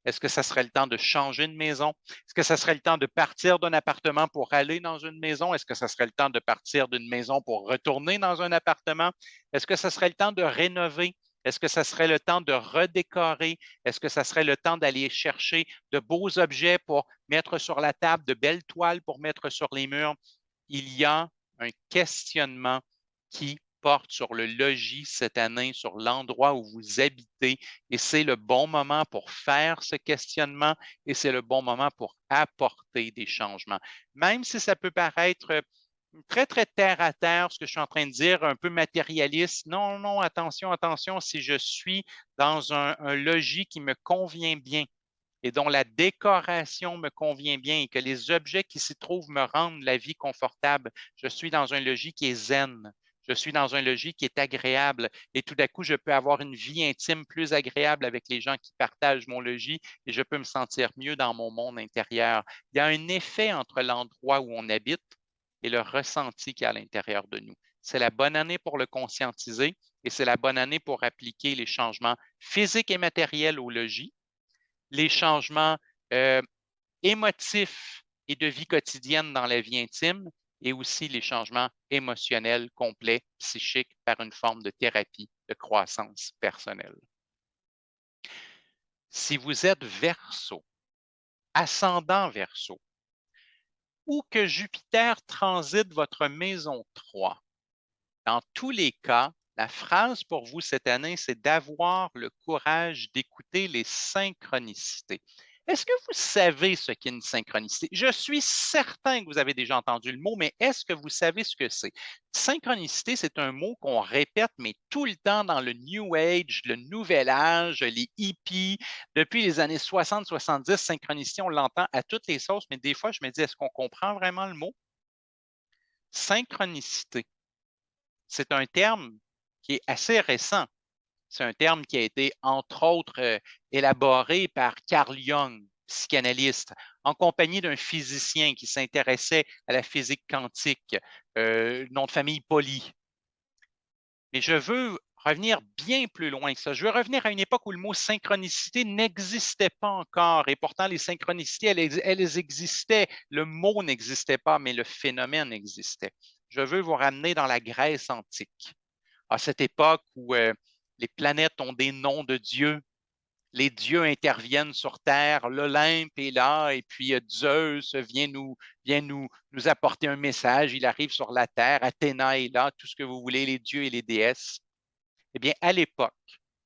Est-ce que ça serait le temps de changer de maison? Est-ce que ça serait le temps de partir d'un appartement pour aller dans une maison? Est-ce que ça serait le temps de partir d'une maison pour retourner dans un appartement? Est-ce que ça serait le temps de rénover? Est-ce que ça serait le temps de redécorer? Est-ce que ça serait le temps d'aller chercher de beaux objets pour mettre sur la table, de belles toiles pour mettre sur les murs? Il y a un questionnement qui porte sur le logis cette année, sur l'endroit où vous habitez. Et c'est le bon moment pour faire ce questionnement et c'est le bon moment pour apporter des changements. Même si ça peut paraître très, très terre à terre, ce que je suis en train de dire, un peu matérialiste. Non, non, attention, attention, si je suis dans un logis qui me convient bien, et dont la décoration me convient bien et que les objets qui s'y trouvent me rendent la vie confortable. Je suis dans un logis qui est zen. Je suis dans un logis qui est agréable et tout d'un coup, je peux avoir une vie intime plus agréable avec les gens qui partagent mon logis et je peux me sentir mieux dans mon monde intérieur. Il y a un effet entre l'endroit où on habite et le ressenti qu'il y a à l'intérieur de nous. C'est la bonne année pour le conscientiser et c'est la bonne année pour appliquer les changements physiques et matériels au logis, les changements euh, émotifs et de vie quotidienne dans la vie intime et aussi les changements émotionnels complets, psychiques, par une forme de thérapie de croissance personnelle. Si vous êtes Verseau, ascendant Verseau, ou que Jupiter transite votre maison 3, dans tous les cas, la phrase pour vous cette année, c'est d'avoir le courage d'écouter les synchronicités. Est-ce que vous savez ce qu'est une synchronicité? Je suis certain que vous avez déjà entendu le mot, mais est-ce que vous savez ce que c'est? Synchronicité, c'est un mot qu'on répète, mais tout le temps dans le New Age, le Nouvel Âge, les hippies. Depuis les années 60-70, synchronicité, on l'entend à toutes les sauces, mais des fois, je me dis, est-ce qu'on comprend vraiment le mot? Synchronicité, c'est un terme qui est assez récent. C'est un terme qui a été, entre autres, élaboré par Carl Jung, psychanalyste, en compagnie d'un physicien qui s'intéressait à la physique quantique, nom de famille Pauli. Mais je veux revenir bien plus loin que ça. Je veux revenir à une époque où le mot synchronicité n'existait pas encore. Et pourtant, les synchronicités, elles existaient. Le mot n'existait pas, mais le phénomène existait. Je veux vous ramener dans la Grèce antique, à cette époque où les planètes ont des noms de dieux. Les dieux interviennent sur Terre, l'Olympe est là, et puis Zeus vient nous apporter un message. Il arrive sur la Terre, Athéna est là, tout ce que vous voulez, les dieux et les déesses. Eh bien, à l'époque,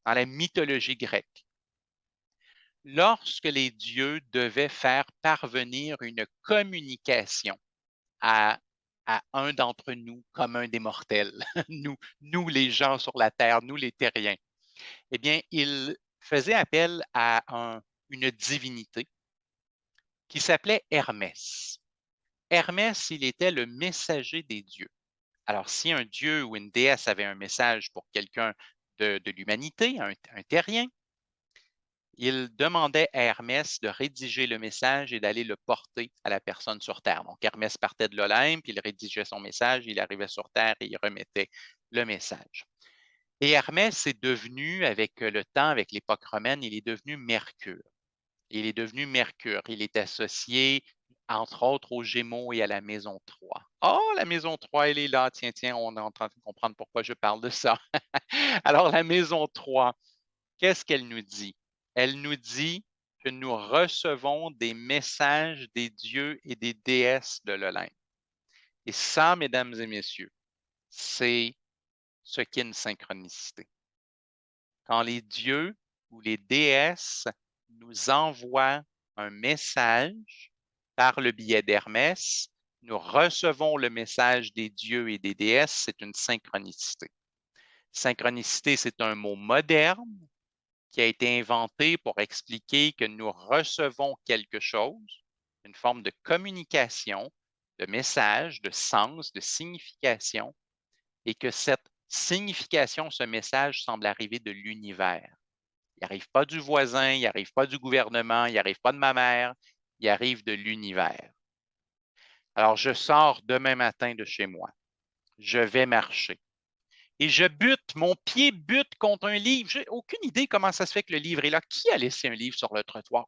dans la mythologie grecque, lorsque les dieux devaient faire parvenir une communication à, à un d'entre nous, comme un des mortels, nous les gens sur la Terre, nous les terriens, eh bien, ils faisaient appel à une divinité qui s'appelait Hermès. Hermès, il était le messager des dieux. Alors, si un dieu ou une déesse avait un message pour quelqu'un de l'humanité, un terrien, il demandait à Hermès de rédiger le message et d'aller le porter à la personne sur Terre. Donc, Hermès partait de l'Olympe, il rédigeait son message, il arrivait sur Terre et il remettait le message. Et Hermès est devenu, avec le temps, avec l'époque romaine, il est devenu Mercure. Il est devenu Mercure. Il est associé, entre autres, aux Gémeaux et à la maison 3. Oh, la maison 3, elle est là. Tiens, tiens, on est en train de comprendre pourquoi je parle de ça. Alors, la maison 3, qu'est-ce qu'elle nous dit? Elle nous dit que nous recevons des messages des dieux et des déesses de l'Olympe. Et ça, mesdames et messieurs, c'est ce qu'est une synchronicité. Quand les dieux ou les déesses nous envoient un message par le biais d'Hermès, nous recevons le message des dieux et des déesses, c'est une synchronicité. Synchronicité, c'est un mot moderne qui a été inventé pour expliquer que nous recevons quelque chose, une forme de communication, de message, de sens, de signification, et que cette signification, ce message semble arriver de l'univers. Il n'arrive pas du voisin, il n'arrive pas du gouvernement, il n'arrive pas de ma mère, il arrive de l'univers. Alors, je sors demain matin de chez moi. Je vais marcher. Et je bute, mon pied bute contre un livre. J'ai aucune idée comment ça se fait que le livre est là. Qui a laissé un livre sur le trottoir?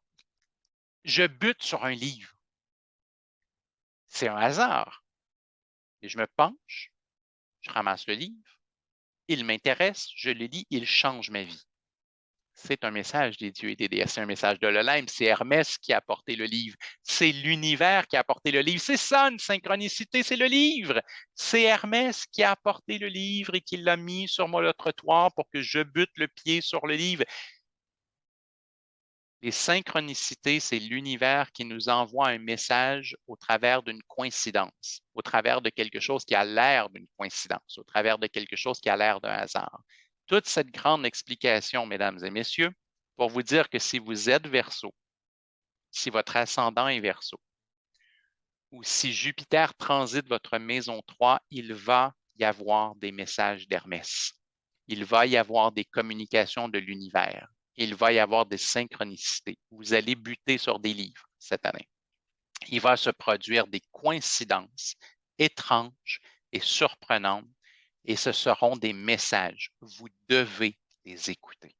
Je bute sur un livre. C'est un hasard. Et je me penche, je ramasse le livre, il m'intéresse, je le lis, il change ma vie. C'est un message des dieux et des déesses, c'est un message de l'Olympe, c'est Hermès qui a apporté le livre, c'est l'univers qui a apporté le livre, c'est ça une synchronicité, c'est le livre. C'est Hermès qui a apporté le livre et qui l'a mis sur moi le trottoir pour que je bute le pied sur le livre. Les synchronicités, c'est l'univers qui nous envoie un message au travers d'une coïncidence, au travers de quelque chose qui a l'air d'une coïncidence, au travers de quelque chose qui a l'air d'un hasard. Toute cette grande explication, mesdames et messieurs, pour vous dire que si vous êtes Verseau, si votre ascendant est Verseau, ou si Jupiter transite votre maison 3, il va y avoir des messages d'Hermès. Il va y avoir des communications de l'univers. Il va y avoir des synchronicités. Vous allez buter sur des livres cette année. Il va se produire des coïncidences étranges et surprenantes et ce seront des messages. Vous devez les écouter.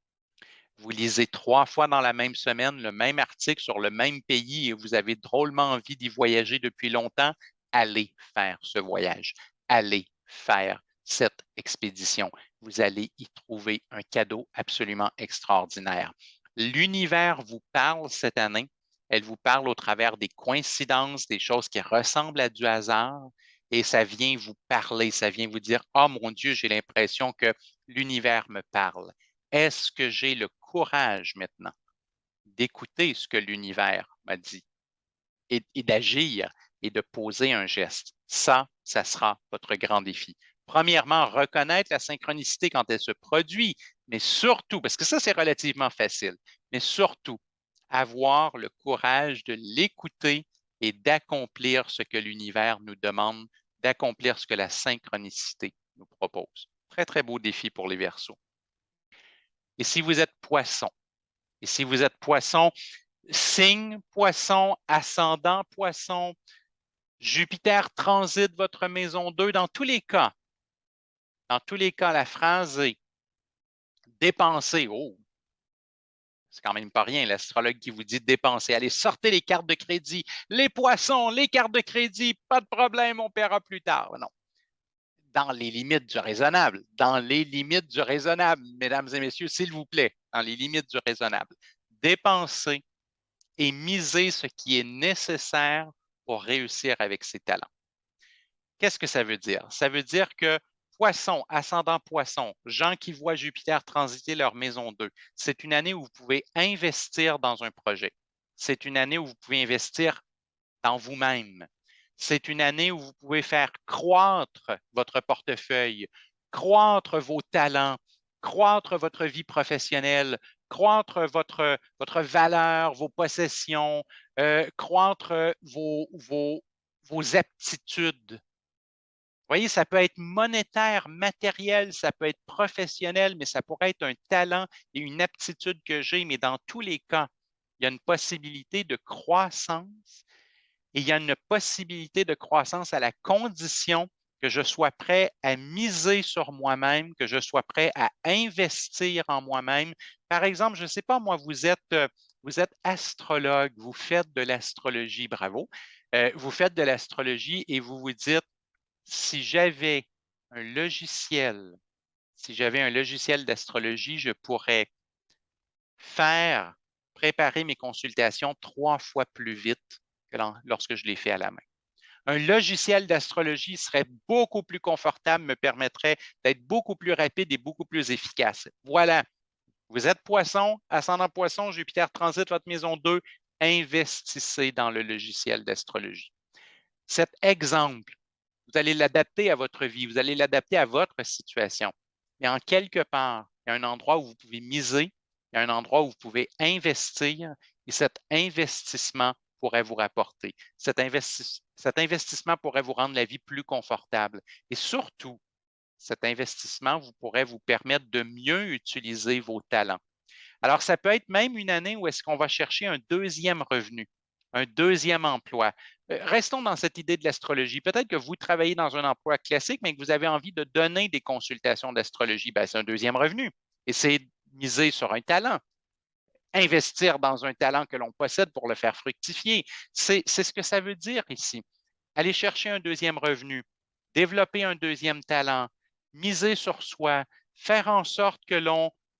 Vous lisez 3 fois dans la même semaine le même article sur le même pays et vous avez drôlement envie d'y voyager depuis longtemps, allez faire ce voyage. Allez faire cette expédition. Vous allez y trouver un cadeau absolument extraordinaire. L'univers vous parle cette année. Elle vous parle au travers des coïncidences, des choses qui ressemblent à du hasard, et ça vient vous parler, ça vient vous dire, « Oh mon Dieu, j'ai l'impression que l'univers me parle. » Est-ce que j'ai le courage maintenant d'écouter ce que l'univers m'a dit et d'agir et de poser un geste. Ça sera votre grand défi. Premièrement, reconnaître la synchronicité quand elle se produit, mais surtout, parce que ça, c'est relativement facile, mais surtout, avoir le courage de l'écouter et d'accomplir ce que l'univers nous demande, d'accomplir ce que la synchronicité nous propose. Très, très beau défi pour les Verseaux. Et si vous êtes poisson, et si vous êtes poisson, signe poisson, ascendant poisson, Jupiter transite votre maison 2 dans tous les cas. Dans tous les cas, la phrase est dépenser. Oh, c'est quand même pas rien, l'astrologue qui vous dit dépenser. Allez, sortez les cartes de crédit. Les poissons, les cartes de crédit, pas de problème, on paiera plus tard. Non. Dans les limites du raisonnable. Dans les limites du raisonnable, mesdames et messieurs, s'il vous plaît, dans les limites du raisonnable. Dépenser et miser ce qui est nécessaire pour réussir avec ses talents. Qu'est-ce que ça veut dire? Ça veut dire que Poisson, ascendant Poisson, gens qui voient Jupiter transiter leur maison 2, c'est une année où vous pouvez investir dans un projet. C'est une année où vous pouvez investir dans vous-même. C'est une année où vous pouvez faire croître votre portefeuille, croître vos talents, croître votre vie professionnelle, croître votre valeur, vos possessions, croître vos aptitudes. Vous voyez, ça peut être monétaire, matériel, ça peut être professionnel, mais ça pourrait être un talent et une aptitude que j'ai, mais dans tous les cas, il y a une possibilité de croissance et il y a une possibilité de croissance à la condition que je sois prêt à miser sur moi-même, que je sois prêt à investir en moi-même. Par exemple, je ne sais pas, moi, vous êtes astrologue, vous faites de l'astrologie, bravo. Vous faites de l'astrologie et vous vous dites, si j'avais un logiciel, si j'avais un logiciel d'astrologie, je pourrais préparer mes consultations 3 fois plus vite que lorsque je les fais à la main. Un logiciel d'astrologie serait beaucoup plus confortable, me permettrait d'être beaucoup plus rapide et beaucoup plus efficace. Voilà, vous êtes poisson, ascendant poisson, Jupiter transite votre maison 2, investissez dans le logiciel d'astrologie. Cet exemple, vous allez l'adapter à votre vie, vous allez l'adapter à votre situation. Et en quelque part, il y a un endroit où vous pouvez miser, il y a un endroit où vous pouvez investir et cet investissement pourrait vous rapporter. Cet investissement pourrait vous rendre la vie plus confortable. Et surtout, cet investissement pourrait vous permettre de mieux utiliser vos talents. Alors, ça peut être même une année où est-ce qu'on va chercher un deuxième revenu, un deuxième emploi. Restons dans cette idée de l'astrologie. Peut-être que vous travaillez dans un emploi classique, mais que vous avez envie de donner des consultations d'astrologie. C'est un deuxième revenu. Et c'est miser sur un talent. Investir dans un talent que l'on possède pour le faire fructifier. C'est ce que ça veut dire ici. Aller chercher un deuxième revenu, développer un deuxième talent, miser sur soi, faire en sorte que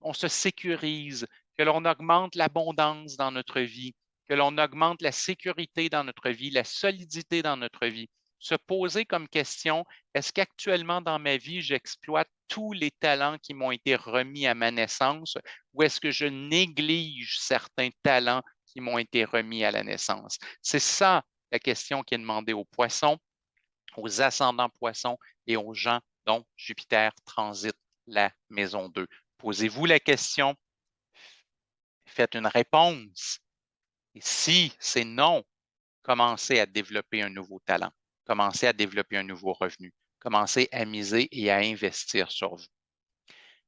on se sécurise, que l'on augmente l'abondance dans notre vie, que l'on augmente la sécurité dans notre vie, la solidité dans notre vie. Se poser comme question, est-ce qu'actuellement dans ma vie, j'exploite tous les talents qui m'ont été remis à ma naissance ou est-ce que je néglige certains talents qui m'ont été remis à la naissance? C'est ça la question qui est demandée aux poissons, aux ascendants poissons et aux gens dont Jupiter transite la maison 2. Posez-vous la question, faites une réponse. Et si c'est non, commencez à développer un nouveau talent, commencez à développer un nouveau revenu, commencez à miser et à investir sur vous.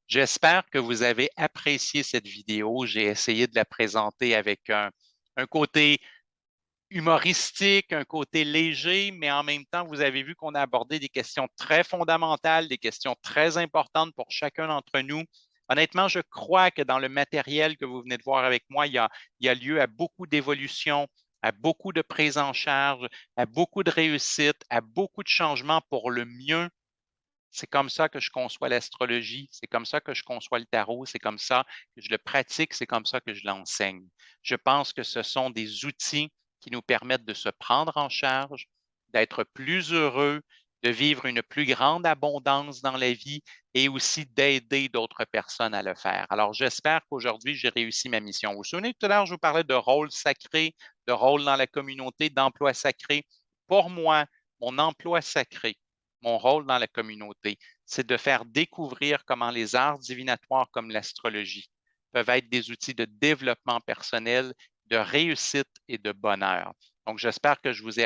J'espère que vous avez apprécié cette vidéo. J'ai essayé de la présenter avec un côté humoristique, un côté léger, mais en même temps, vous avez vu qu'on a abordé des questions très fondamentales, des questions très importantes pour chacun d'entre nous. Honnêtement, je crois que dans le matériel que vous venez de voir avec moi, il y a lieu à beaucoup d'évolution, à beaucoup de prise en charge, à beaucoup de réussite, à beaucoup de changements pour le mieux. C'est comme ça que je conçois l'astrologie, c'est comme ça que je conçois le tarot, c'est comme ça que je le pratique, c'est comme ça que je l'enseigne. Je pense que ce sont des outils qui nous permettent de se prendre en charge, d'être plus heureux, de vivre une plus grande abondance dans la vie et aussi d'aider d'autres personnes à le faire. Alors, j'espère qu'aujourd'hui, j'ai réussi ma mission. Vous vous souvenez, tout à l'heure, je vous parlais de rôle sacré, de rôle dans la communauté, d'emploi sacré. Pour moi, mon emploi sacré, mon rôle dans la communauté, c'est de faire découvrir comment les arts divinatoires comme l'astrologie peuvent être des outils de développement personnel, de réussite et de bonheur. Donc, j'espère que je vous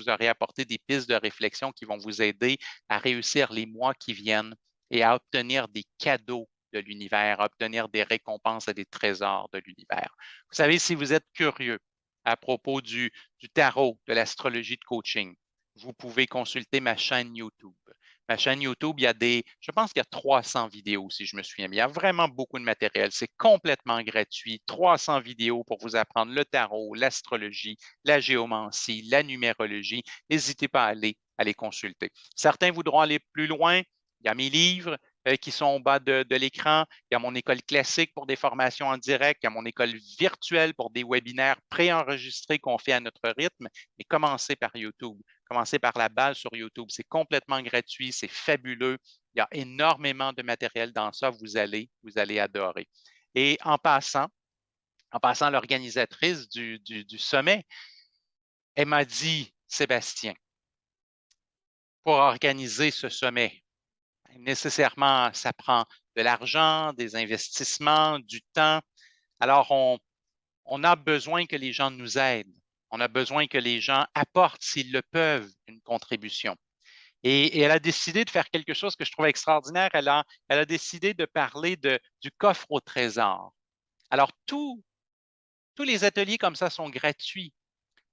aurai apporté des pistes de réflexion qui vont vous aider à réussir les mois qui viennent et à obtenir des cadeaux de l'univers, à obtenir des récompenses et des trésors de l'univers. Vous savez, si vous êtes curieux à propos du tarot, de l'astrologie de coaching, vous pouvez consulter ma chaîne YouTube. Ma chaîne YouTube, je pense qu'il y a 300 vidéos, si je me souviens bien. Il y a vraiment beaucoup de matériel. C'est complètement gratuit. 300 vidéos pour vous apprendre le tarot, l'astrologie, la géomancie, la numérologie. N'hésitez pas à aller consulter. Certains voudront aller plus loin. Il y a mes livres qui sont au bas de l'écran. Il y a mon école classique pour des formations en direct. Il y a mon école virtuelle pour des webinaires préenregistrés qu'on fait à notre rythme. Mais commencez par YouTube. Commencez par la base sur YouTube. C'est complètement gratuit. C'est fabuleux. Il y a énormément de matériel dans ça. Vous allez adorer. Et en passant, l'organisatrice du sommet, elle m'a dit, Sébastien, pour organiser ce sommet, nécessairement, ça prend de l'argent, des investissements, du temps. Alors, on a besoin que les gens nous aident. On a besoin que les gens apportent, s'ils le peuvent, une contribution. Et elle a décidé de faire quelque chose que je trouve extraordinaire. Elle a décidé de parler du coffre au trésor. Alors, tous les ateliers comme ça sont gratuits.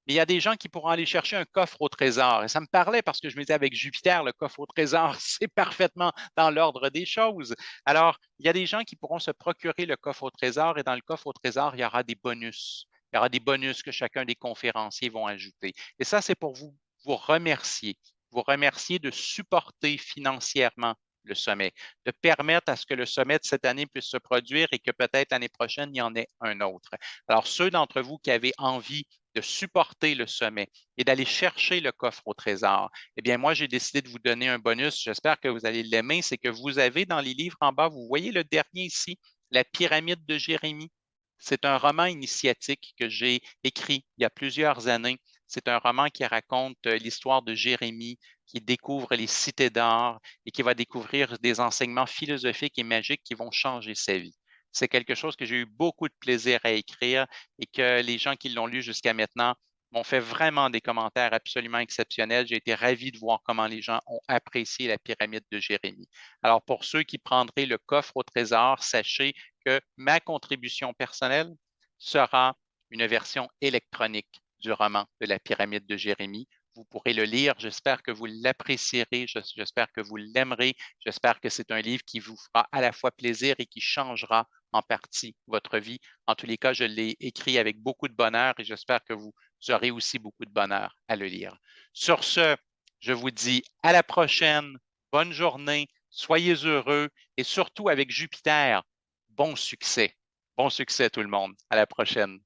Mais il y a des gens qui pourront aller chercher un coffre au trésor. Et ça me parlait parce que je me disais avec Jupiter, le coffre au trésor, c'est parfaitement dans l'ordre des choses. Alors, il y a des gens qui pourront se procurer le coffre au trésor et dans le coffre au trésor, il y aura des bonus. Il y aura des bonus que chacun des conférenciers vont ajouter. Et ça, c'est pour vous remercier. Vous remercier de supporter financièrement le sommet, de permettre à ce que le sommet de cette année puisse se produire et que peut-être l'année prochaine, il y en ait un autre. Alors, ceux d'entre vous qui avez envie de supporter le sommet et d'aller chercher le coffre au trésor, eh bien, moi, j'ai décidé de vous donner un bonus. J'espère que vous allez l'aimer. C'est que vous avez dans les livres en bas, vous voyez le dernier ici, La pyramide de Jérémie. C'est un roman initiatique que j'ai écrit il y a plusieurs années. C'est un roman qui raconte l'histoire de Jérémie, qui découvre les cités d'or et qui va découvrir des enseignements philosophiques et magiques qui vont changer sa vie. C'est quelque chose que j'ai eu beaucoup de plaisir à écrire et que les gens qui l'ont lu jusqu'à maintenant m'ont fait vraiment des commentaires absolument exceptionnels. J'ai été ravi de voir comment les gens ont apprécié la pyramide de Jérémie. Alors, pour ceux qui prendraient le coffre au trésor, sachez que ma contribution personnelle sera une version électronique du roman de la pyramide de Jérémie. Vous pourrez le lire. J'espère que vous l'apprécierez. J'espère que vous l'aimerez. J'espère que c'est un livre qui vous fera à la fois plaisir et qui changera en partie votre vie. En tous les cas, je l'ai écrit avec beaucoup de bonheur et j'espère que vous aurez aussi beaucoup de bonheur à le lire. Sur ce, je vous dis à la prochaine. Bonne journée. Soyez heureux et surtout avec Jupiter, bon succès. Bon succès tout le monde. À la prochaine.